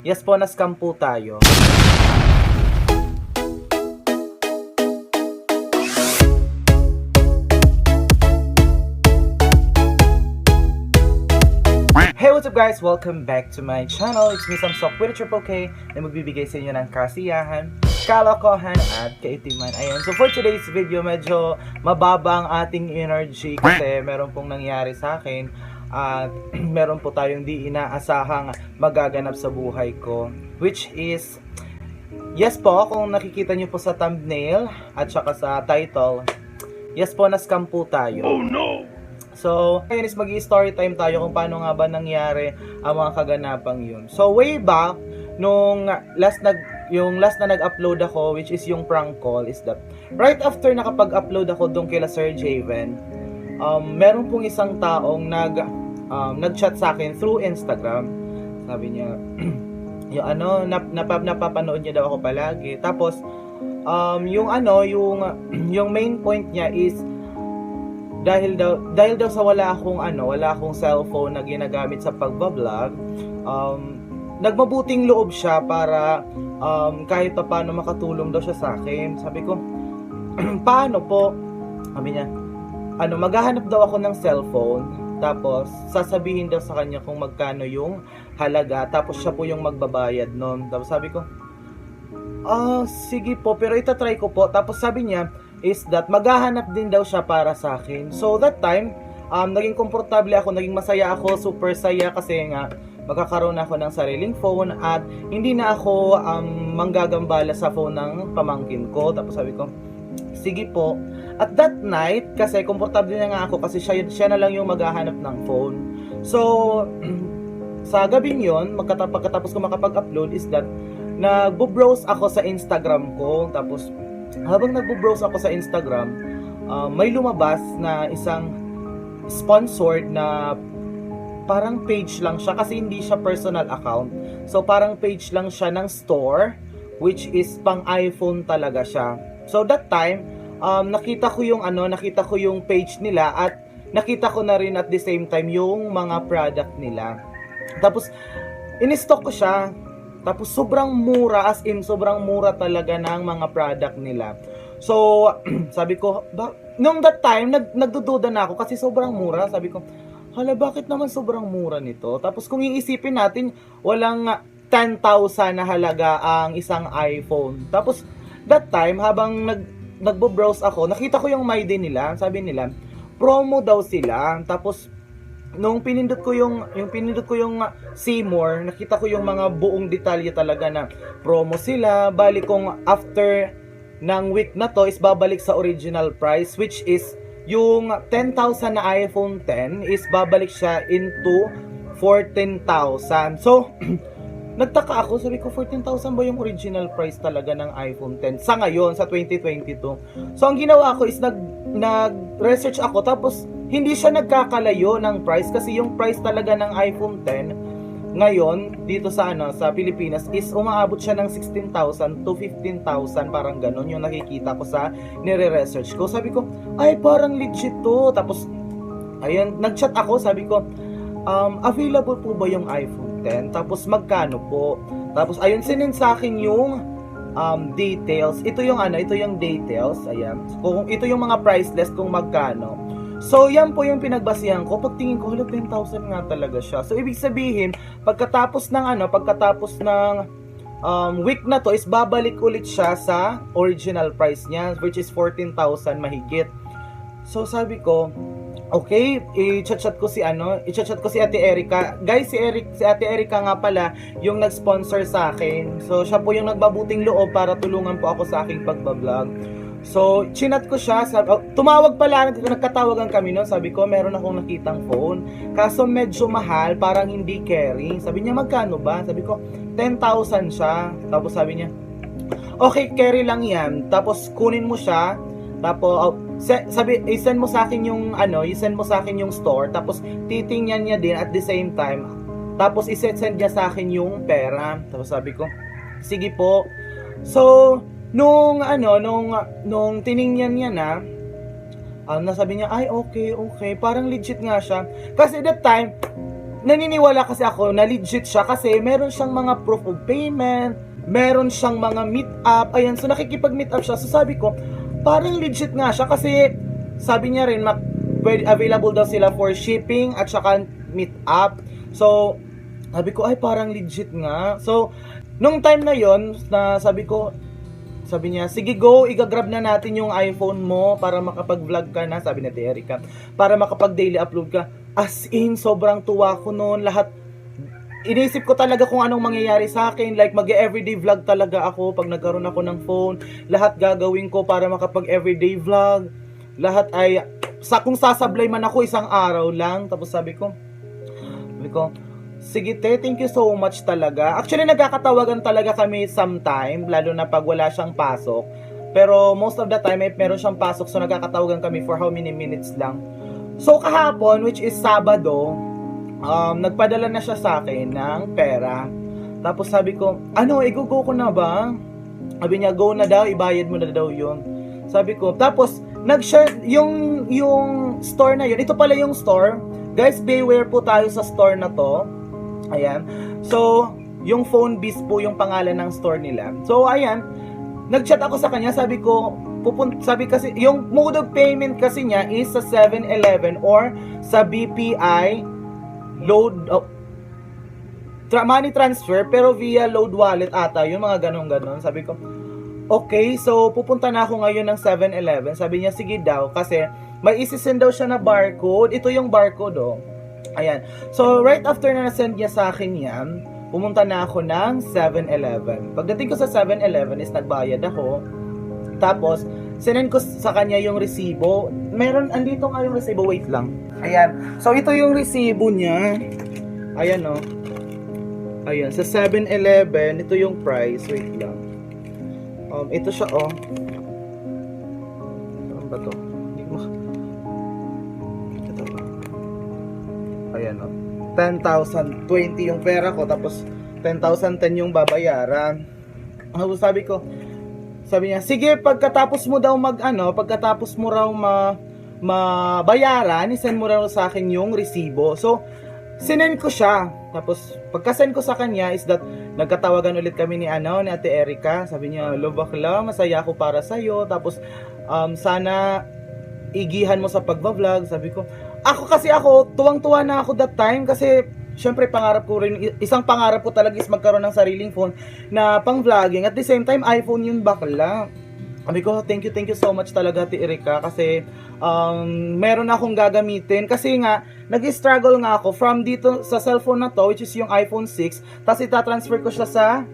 Yes po, na-scam po tayo. Hey, what's up guys? Welcome back to my channel. It's me, Samsok, with a triple K na magbibigay sa inyo ng kasiyahan, kalokohan, at kaitiman. Ayan, so for today's video, medyo mababa ang ating energy kasi meron pong nangyari sa akin at meron po tayong di inaasahang magaganap sa buhay ko, which is, yes po, kung nakikita nyo po sa thumbnail at saka sa title, yes po, na-scam po tayo. Oh no! So, ngayon is mag-i-story time tayo kung paano nga ba nangyari ang mga kaganapang yun. So, way back, nung last na nag-upload ako, which is yung prank call, is that right after nakapag-upload ako doon kila Sir Javen, meron pong isang taong nag-chat sa akin through Instagram. Sabi niya, yung napapanood niya daw ako palagi. Tapos, yung main point niya is, dahil daw sa wala akong cellphone na ginagamit sa pagbablog, nagmabuting loob siya para kahit pa paano makatulong daw siya sa akin. Sabi ko, paano po? Sabi niya, maghahanap daw ako ng cellphone, tapos sasabihin daw sa kanya kung magkano yung halaga, tapos siya po yung magbabayad nun. Tapos sabi ko, sige po, pero itatry ko po. Tapos sabi niya is that maghahanap din daw siya para sa akin. So that time, naging komportable ako, naging masaya ako, super saya kasi nga magkakaroon ako ng sariling phone at hindi na ako manggagambala sa phone ng pamangkin ko. Tapos sabi ko, sige po. At that night, kasi komportable na nga ako kasi siya na lang yung maghahanap ng phone. So, sa gabing yun, pagkatapos ko makapag-upload is that nagbo-browse ako sa Instagram ko. Tapos habang nagbo-browse ako sa Instagram, may lumabas na isang sponsored na parang page lang siya kasi hindi siya personal account. So parang page lang siya ng store, which is pang iPhone talaga siya. So that time, nakita ko yung page nila at nakita ko na rin at the same time yung mga product nila. Tapos in-stock ko siya. Tapos sobrang mura, as in sobrang mura talaga ng mga product nila. So, sabi ko, nung that time, nagdududa na ako kasi sobrang mura. Sabi ko, hala, bakit naman sobrang mura nito? Tapos kung iisipin natin, walang 10,000 na halaga ang isang iPhone. Tapos, that time, habang nagbo-browse ako, nakita ko yung My Day nila. Sabi nila, promo daw sila. Tapos, nung pinindot ko yung see more, nakita ko yung mga buong detalye talaga na promo sila. Bali kung after ng week na to is babalik sa original price, which is yung 10,000 na iPhone 10 is babalik siya into 14,000. So, nagtaka ako, sabi ko 14,000 ba yung original price talaga ng iPhone 10 sa ngayon, sa 2022. So, ang ginawa ko is nag-research ako, tapos hindi siya nagkakalayo ng price kasi yung price talaga ng iPhone 10 ngayon dito sa Pilipinas is umaabot siya ng 16,000 to 15,000, parang ganun yung nakikita ko sa nire-research ko. Sabi ko, ay parang legit to. Tapos ayun, nag-chat ako, sabi ko, available po ba yung iPhone 10? Tapos magkano po? Tapos ayun, sinend sa akin yung details. Ito yung details. Ayan. Kung ito yung mga price list kung magkano. So, yan po yung pinagbasihan ko. Pagtingin ko, 10,000 nga talaga siya. So, ibig sabihin, pagkatapos ng week na to is babalik ulit siya sa original price niya, which is 14,000 mahigit. So, sabi ko, okay, i-chat ko si Ate Erica. Guys, si Ate Erica nga pala yung nag-sponsor sa akin. So, siya po yung nagbabuting loob para tulungan po ako sa aking pagbablog. So, chinat ko siya, tumawag pala, nagkatawagan kami noon. Sabi ko, meron akong nakitang phone, kaso medyo mahal, parang hindi carry. Sabi niya, magkano ba? Sabi ko, 10,000 siya. Tapos sabi niya, okay, carry lang yan. Tapos kunin mo siya. Tapos, i-send mo sa akin yung store. Tapos, titingnan niya din at the same time. Tapos, i-send niya sa akin yung pera. Tapos sabi ko, sige po. So, nung tiningnan niya na, nasabi niya, ay okay, parang legit nga siya. Kasi that time, naniniwala kasi ako na legit siya kasi meron siyang mga proof of payment, meron siyang mga meet up, ayan, so nakikipag-meet up siya. So sabi ko, parang legit nga siya kasi sabi niya rin, available daw sila for shipping at saka meet up. So, sabi ko, ay parang legit nga. So, nung time na yon na sabi niya, sige go, igagrab na natin yung iPhone mo para makapag-vlog ka na, sabi ni Erika, para makapag-daily upload ka. As in, sobrang tuwa ko noon, lahat, inisip ko talaga kung anong mangyayari sa akin, like mag-everyday vlog talaga ako pag nagkaroon ako ng phone, lahat gagawin ko para makapag-everyday vlog, lahat ay, kung sasablay man ako isang araw lang, tapos sabi ko, sige te, thank you so much talaga. Actually, nagkakatawagan talaga kami sometime, lalo na pag wala siyang pasok. Pero most of the time, meron siyang pasok, so nagkakatawagan kami for how many minutes lang. So kahapon, which is Sabado, nagpadala na siya sa akin ng pera. Tapos sabi ko, i-go ko na ba? Sabi niya, go na daw, ibayad mo na daw yun. Sabi ko, tapos, nag-share, yung store na yun, ito pala yung store. Guys, beware po tayo sa store na to. Ayan. So, yung Phone Biz po yung pangalan ng store nila. So, ayan, nag-chat ako sa kanya, sabi kasi, yung mode of payment kasi niya is sa 7-Eleven or sa BPI money transfer, pero via load wallet ata, yung mga ganon. Sabi ko, okay, so pupunta na ako ngayon ng 7-Eleven. Sabi niya, sige daw, kasi may isisend daw siya na barcode. Ito yung barcode, oh. Ayan. So, right after na nasend niya sa akin yan, pumunta na ako ng 7-Eleven. Pagdating ko sa 7-Eleven is nagbayad ako. Tapos, sinend ko sa kanya yung resibo. Andito nga yung resibo, wait lang. Ayan. So, ito yung resibo niya. Ayan, oh. Ayan, sa 7-Eleven, ito yung price. Wait lang. Ito siya, oh. Saan ba to? Ito ba? Ayan, oh. 10,020 yung pera ko, tapos 10,010 yung babayaran. Sabi niya, sige, pagkatapos mo raw mabayaran, isend mo raw sa akin yung resibo. So, sinend ko siya. Tapos, pagka-send ko sa kanya is that, nagkatawagan ulit kami ni Ate Erika. Sabi niya, lo bakla, masaya ako para sa'yo. Tapos, sana igihan mo sa pagbablog. Sabi ko, tuwang-tuwa na ako that time kasi, syempre, isang pangarap ko talaga is magkaroon ng sariling phone na pang-vlogging. At the same time, iPhone yung bakla. Sabi ko, thank you so much talaga, Ate Erika, kasi meron akong gagamitin. Kasi nga, nag-struggle nga ako from dito sa cellphone na to, which is yung iPhone 6, tapos itatransfer ko siya sa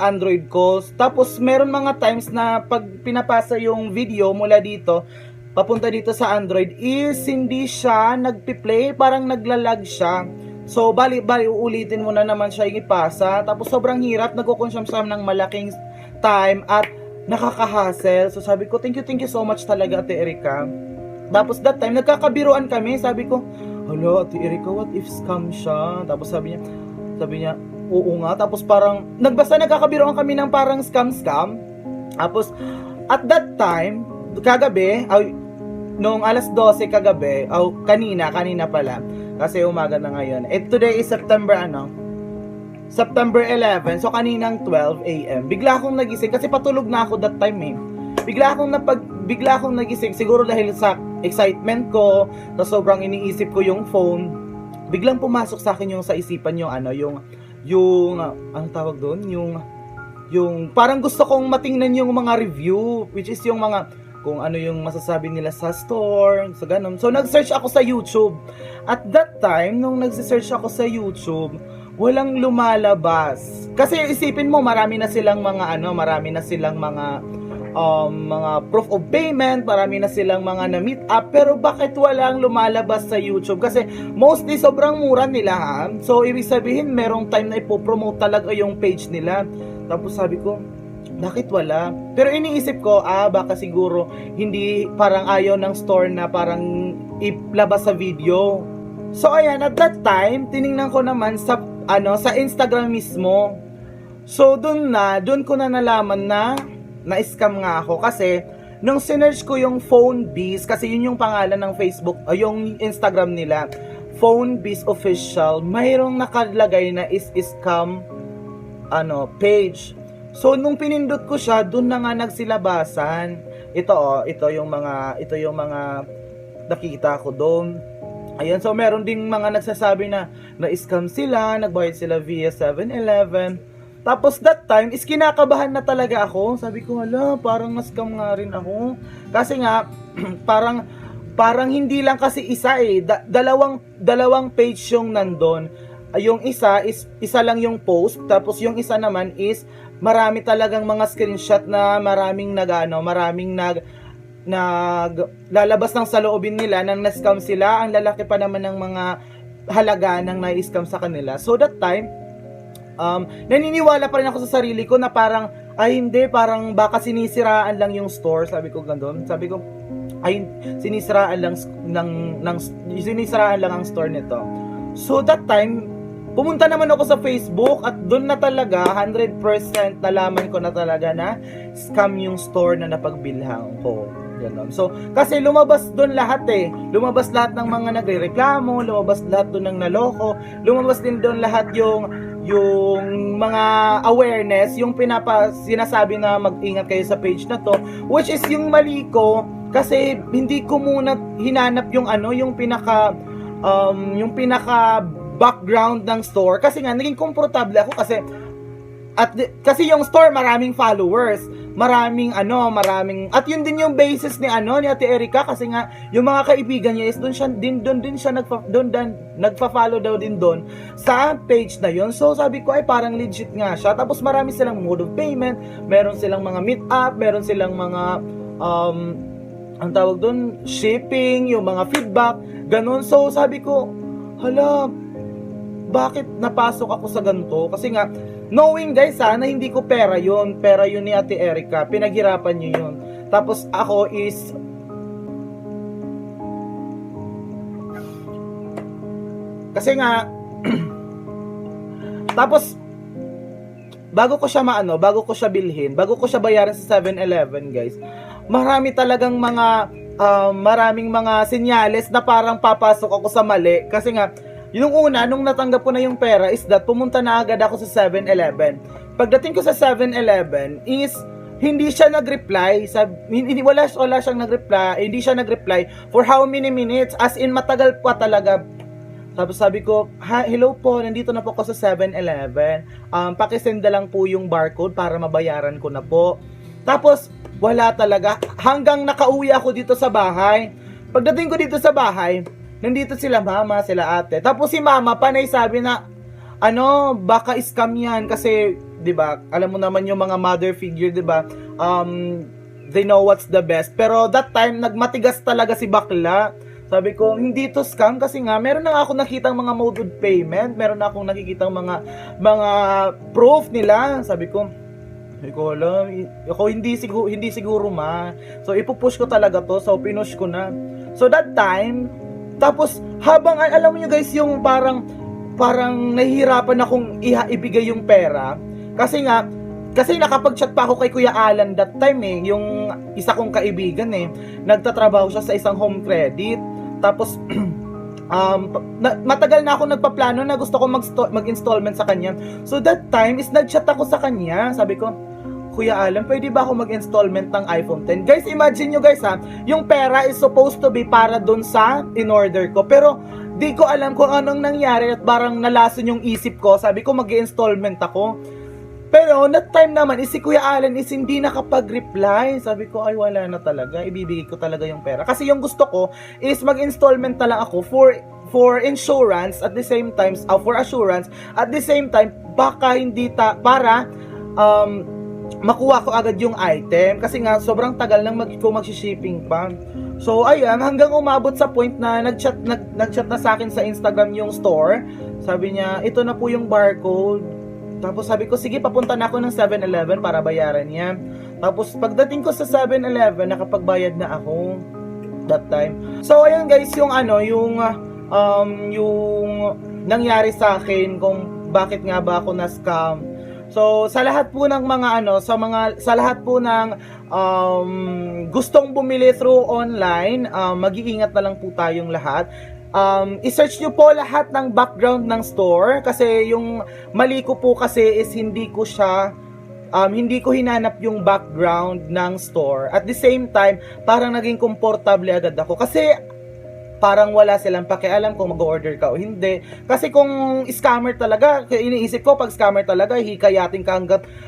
Android ko. Tapos, meron mga times na pag pinapasa yung video mula dito, papunta dito sa Android, is hindi siya nagpi-play, parang naglalag siya. So, bali, uulitin mo na naman siya yung ipasa. Tapos, sobrang hirap, nagkukonsume siya ng malaking time at nakaka-hassle. So, sabi ko, thank you so much talaga, Ate Erika. Tapos, that time, nagkakabiruan kami. Sabi ko, hello, Ate Erika, what if scam siya? Tapos, sabi niya, oo nga. Tapos, parang, nagkakabiruan kami ng parang scam. Tapos, at that time, kagabi, nung alas 12 kagabi, kanina pala, kasi umaga na ngayon. Today is September 11, so kaninang 12 AM. Bigla akong nagising kasi patulog na ako that time eh. Bigla akong nagising siguro dahil sa excitement ko, tapos sobrang iniisip ko yung phone. Biglang pumasok sa akin yung sa isipan yung ano tawag doon, yung parang gusto kong matingnan yung mga review, which is yung mga kung ano yung masasabi nila sa store, sa ganun. So nag-search ako sa YouTube. At that time, nung nag-search ako sa YouTube, walang lumalabas. Kasi isipin mo, marami na silang mga proof of payment, marami na silang mga na-meet up, pero bakit walang lumalabas sa YouTube? Kasi mostly sobrang mura nila ha. So ibig sabihin, merong time na ipopromote talaga yung page nila. Tapos sabi ko, bakit wala? Pero iniisip ko, baka siguro hindi, parang ayaw ng store na parang ilabas sa video. So ayan, at that time, tiningnan ko naman sa Instagram mismo. So doon ko na nalaman na-scam nga ako kasi nung sinearch ko yung Phone Biz, kasi yun yung pangalan ng Facebook, yung Instagram nila, Phone Biz Official, mayroong nakalagay na is scam page. So nung pinindot ko siya, doon na nga nagsilabasan. Ito yung mga nakikita ko doon. Ayan, so meron ding mga nagsasabi na na-scam sila, nagbayad sila via 7-Eleven. Tapos that time, is kinakabahan na talaga ako. Sabi ko, hala, parang na-scam nga rin ako. Kasi nga, parang hindi lang kasi isa dalawang page yung nandun. Yung isa lang yung post, tapos yung isa naman is marami talagang mga screenshot na maraming lalabas ng saloobin nila nang na-scam sila. Ang lalaki pa naman ng mga halaga nang na-scam sa kanila. So that time, naniniwala pa rin ako sa sarili ko na parang, ay hindi, parang baka sinisiraan lang yung store. Sabi ko gano'n. Sabi ko, ay sinisiraan lang ang store nito. So that time, pumunta naman ako sa Facebook at doon na talaga 100% nalaman ko na talaga na scam yung store na napagbilhan ko. Ganon. So, kasi lumabas doon lahat lumabas lahat ng mga nagrereklamo, lumabas lahat doon ng naloko, lumabas din doon lahat yung mga awareness, yung sinasabi na mag-ingat kayo sa page na to, which is yung mali ko, kasi hindi ko muna hinanap yung pinaka background ng store, kasi nga naging komportable ako kasi yung store maraming followers, maraming at yun din yung basis ni Ate Erica, kasi nga yung mga kaibigan niya is doon siya nagfa-follow daw din doon sa page na yun. So sabi ko ay parang legit nga siya. Tapos marami silang mode of payment, meron silang mga meet up, meron silang mga ang tawag doon, shipping, yung mga feedback, ganun. So sabi ko, hala, bakit napasok ako sa ganito? Kasi nga, knowing guys na hindi ko pera yun ni Ate Erica, pinaghirapan niyo yun. Tapos ako is kasi nga tapos bago ko siya bilhin, bago ko siya bayaran sa 7-Eleven guys, maraming mga senyales na parang papasok ako sa mali. Kasi nga yung una, nung natanggap ko na yung pera is that pumunta na agad ako sa 7-Eleven. Pagdating ko sa 7-Eleven is hindi siya nag-reply. Wala siyang nag-reply. Hindi siya nag-reply for how many minutes? As in, matagal pa talaga. Tapos sabi ko, hello po, nandito na po ako sa 7-Eleven. Pakisenda lang po yung barcode para mabayaran ko na po. Tapos, wala talaga. Hanggang nakauwi ako dito sa bahay. Pagdating ko dito sa bahay, nandito sila mama, sila ate. Tapos si mama, panay sabi na, baka scam yan. Kasi, di ba, alam mo naman yung mga mother figure, di ba, they know what's the best. Pero that time, nagmatigas talaga si bakla. Sabi ko, hindi to scam kasi nga, meron na ako nakitang mga mode of payment, meron na akong nakikitang mga proof nila. Sabi ko, alam, ako hindi siguro ma. So ipupush ko talaga to, so pinush ko na. So that time, tapos habang alam mo guys, yung parang nahihirapan akong ibigay yung pera kasi nakapag-chat pa ako kay Kuya Alan that time yung isa kong kaibigan nagtatrabaho siya sa isang home credit. Tapos matagal na ako nagpaplano na gusto ko mag-installment sa kanya. So that time is nag-chat ako sa kanya. Sabi ko, Kuya Alan, pwede ba ako mag-installment ng iPhone 10? Guys, imagine nyo guys yung pera is supposed to be para dun sa in-order ko. Pero di ko alam kung anong nangyari at parang nalason yung isip ko. Sabi ko mag-installment ako. Pero that time naman si Kuya Alan is hindi nakapag-reply. Sabi ko ay wala na talaga, ibibigay ko talaga yung pera. Kasi yung gusto ko is mag-installment na lang ako for insurance at the same time, for assurance at the same time, baka hindi para makuha ko agad yung item. Kasi nga sobrang tagal nang mag-shipping pa. So ayan, hanggang umabot sa point na nag-chat na sa akin sa Instagram yung store. Sabi niya, ito na po yung barcode. Tapos sabi ko, sige, papunta na ako ng 7-Eleven para bayaran yan. Tapos pagdating ko sa 7-Eleven, nakapagbayad na ako that time. So ayun guys, yung nangyari sa akin kung bakit nga ba ako na-scam. So sa lahat po ng mga sa lahat po ng gustong bumili through online, mag-iingat na lang po tayong lahat. i-search nyo po lahat ng background ng store kasi yung mali ko po kasi is hindi ko hinanap yung background ng store. At the same time, parang naging komportable agad ako kasi parang wala silang pakialam kung mag-order ka o hindi. Kasi kung scammer talaga, iniisip ko pag scammer talaga, hikayatin ka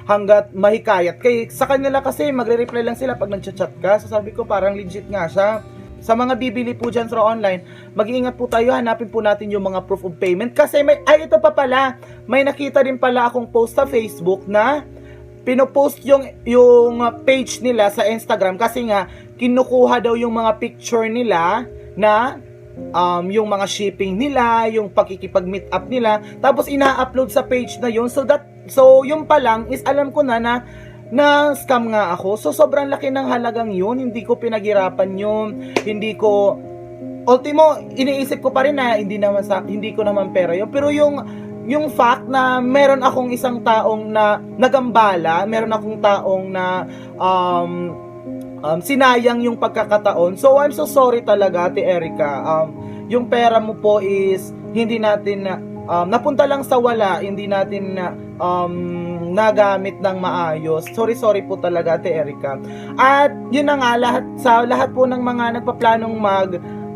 hanggat mahikayat. Kaya sa kanila kasi magre-reply lang sila pag nag-chat ka. So sabi ko parang legit nga siya. Sa mga bibili po dyan sa online, mag-iingat po tayo, hanapin po natin yung mga proof of payment. Kasi ito pa pala, may nakita din pala akong post sa Facebook na pinopost yung page nila sa Instagram kasi nga kinukuha daw yung mga picture nila na yung mga shipping nila, yung pakikipag-meet up nila, tapos ina-upload sa page na yun. So yung pa lang is alam ko na scam nga ako. So sobrang laki ng halagang yun, hindi ko pinaghirapan yun, ultimo iniisip ko pa rin na hindi ko naman pera yun. Pero yung fact na meron akong isang taong na nagambala, meron akong taong na sinayang yung pagkakataon. So I'm so sorry talaga, Ate Erica. Yung pera mo po is hindi natin napunta lang sa wala, hindi natin nagamit ng maayos. Sorry po talaga, Ate Erica. At yun na nga, lahat po ng mga nagpaplanong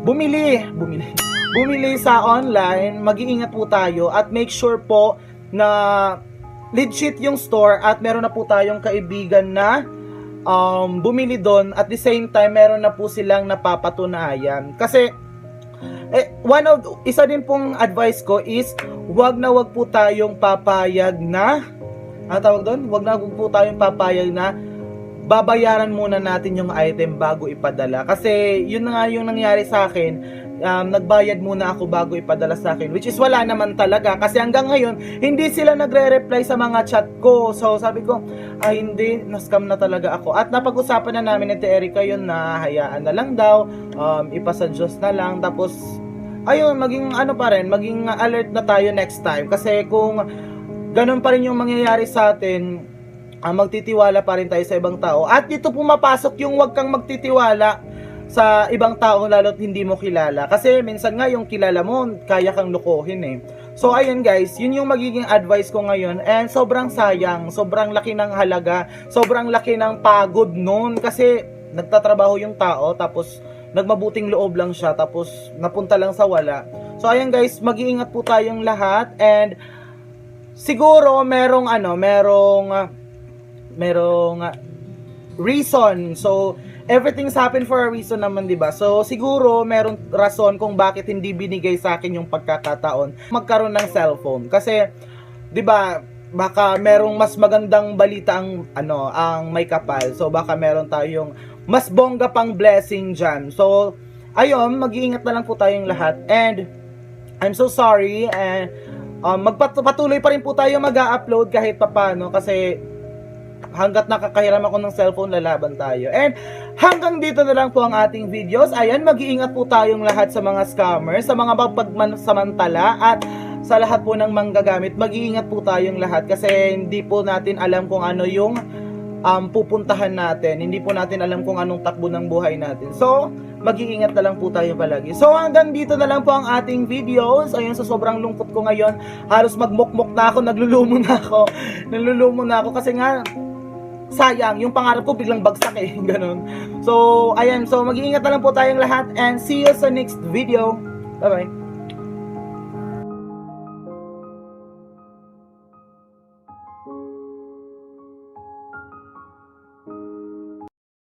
bumili sa online, mag-iingat po tayo at make sure po na legit yung store at meron na po tayong kaibigan na bumili doon at the same time meron na po silang napapatunayan. Kasi isa din pong advice ko is wag po tayong papayag na babayaran muna natin yung item bago ipadala. Kasi yun na nga yung nangyari sa akin. Nagbayad muna ako bago ipadala sa akin, which is wala naman talaga kasi hanggang ngayon hindi sila nagre-reply sa mga chat ko. So sabi ko, hindi, na-scam na talaga ako. At napag-usapan na namin ni Ate Erica yun na hayaan na lang daw, ipasa Diyos na lang. Tapos ayun, maging alert na tayo next time kasi kung ganun pa rin yung mangyayari sa atin, magtitiwala pa rin tayo sa ibang tao. At dito pumapasok yung wag kang magtitiwala sa ibang tao lalo't hindi mo kilala. Kasi minsan nga yung kilala mo, kaya kang lokohin eh. So ayun guys, yun yung magiging advice ko ngayon. And sobrang sayang, sobrang laki ng halaga, sobrang laki ng pagod nun. Kasi nagtatrabaho yung tao, tapos nagmabuting loob lang siya, tapos napunta lang sa wala. So ayun guys, mag-iingat po tayong lahat. And siguro merong reason. So everything's happened for a reason naman, 'di ba? So siguro merong rason kung bakit hindi binigay sa akin yung pagkakataon magkaroon ng cellphone. Kasi 'di ba, baka merong mas magandang balita ang may kapal. So baka meron tayong mas bongga pang blessing diyan. So ayun, mag-iingat na lang po tayong lahat. And I'm so sorry, and magpatuloy pa rin po tayo mag-upload kahit papaano kasi hanggat nakakahiram ako ng cellphone, lalaban tayo. And hanggang dito na lang po ang ating videos. Ayan, mag-iingat po tayong lahat sa mga scammers, sa mga pagsamantala, at sa lahat po ng manggagamit. Mag-iingat po tayong lahat kasi hindi po natin alam kung ano yung pupuntahan natin. Hindi po natin alam kung anong takbo ng buhay natin. So, mag-iingat na lang po tayo palagi. So, hanggang dito na lang po ang ating videos. Ayun, sa sobrang lungkot ko ngayon, halos magmukmok na ako, nalulumo na ako kasi nga sayang, yung pangarap ko biglang bagsak eh, ganun. So, ayan, so mag-iingat na lang po tayong lahat and see you sa next video. Bye-bye.